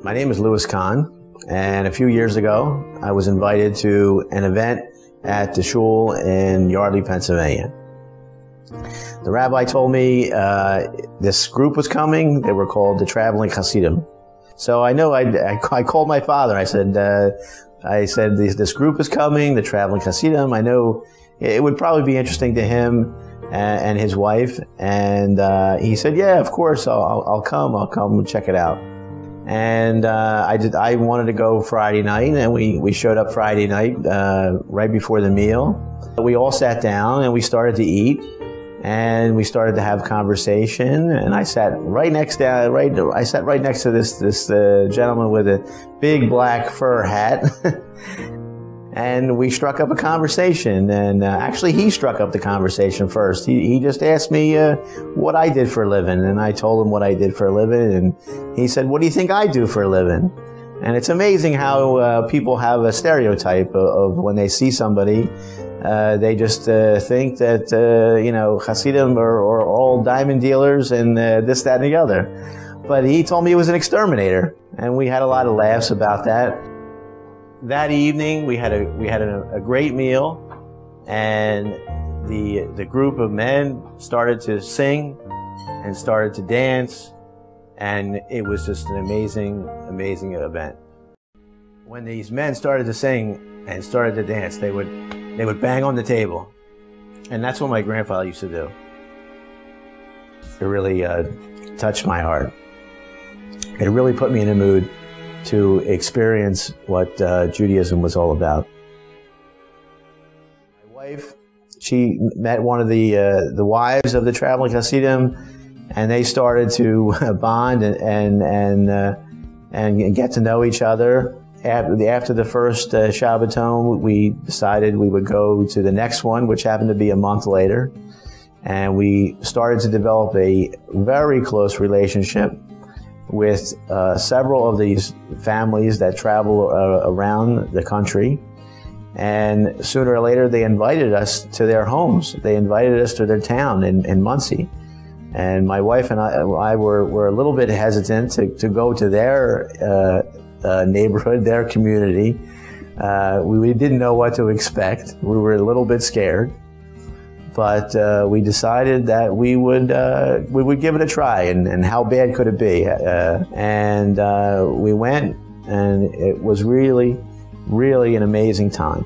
My name is Louis Kahn, and a few years ago, I was invited to an event at the shul in Yardley, Pennsylvania. The rabbi told me this group was coming. They were called the Traveling Chassidim. So I know I called my father. I said this group is coming, the Traveling Chassidim. I know it would probably be interesting to him and his wife. And he said, "Yeah, of course, I'll come and check it out." And I wanted to go Friday night, and we showed up Friday night right before the meal. We all sat down and we started to eat, and we started to have conversation. And I sat right next to this gentleman with a big black fur hat. And we struck up a conversation, and actually he struck up the conversation first. He just asked me what I did for a living, and I told him what I did for a living, and he said, "What do you think I do for a living?" And it's amazing how people have a stereotype of when they see somebody, they just think that, Hasidim are all diamond dealers and this, that, and the other. But he told me he was an exterminator, and we had a lot of laughs about that. That evening, we had a great meal, and the group of men started to sing and started to dance, and it was just an amazing event. When these men started to sing and started to dance, they would bang on the table, and that's what my grandfather used to do. It really touched my heart. It really put me in a mood to experience what Judaism was all about. My wife, she met one of the wives of the Traveling Chassidim, and they started to bond and get to know each other. After the first Shabbaton, we decided we would go to the next one, which happened to be a month later, and we started to develop a very close relationship with several of these families that travel around the country. And sooner or later, they invited us to their homes. They invited us to their town in Muncie. And my wife and I were a little bit hesitant to go to their neighborhood, their community. We didn't know what to expect. We were a little bit scared. But we decided that we would give it a try, and how bad could it be? And we went, and it was really an amazing time.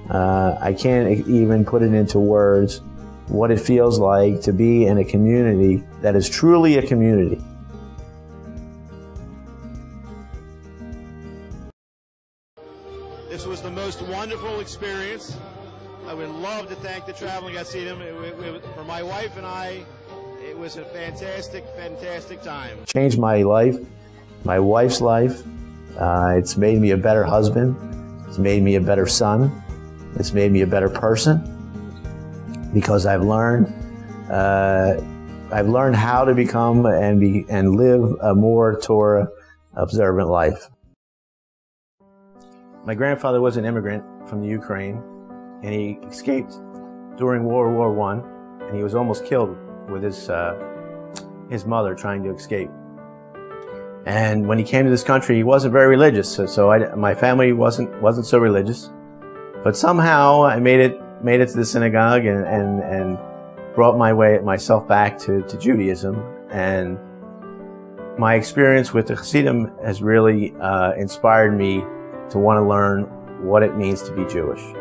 I can't even put it into words what it feels like to be in a community that is truly a community. This was the most wonderful experience. I would love to thank the Traveling Chassidim. For my wife and I, it was a fantastic time. Changed my life, my wife's life. It's made me a better husband. It's made me a better son. It's made me a better person, because I've learned how to become and live a more Torah observant life. My grandfather was an immigrant from the Ukraine, and he escaped during World War I, and he was almost killed with his mother trying to escape. And when he came to this country, he wasn't very religious, so my family wasn't so religious. But somehow I made it to the synagogue and brought myself back to Judaism. And my experience with the Chassidim has really inspired me to want to learn what it means to be Jewish.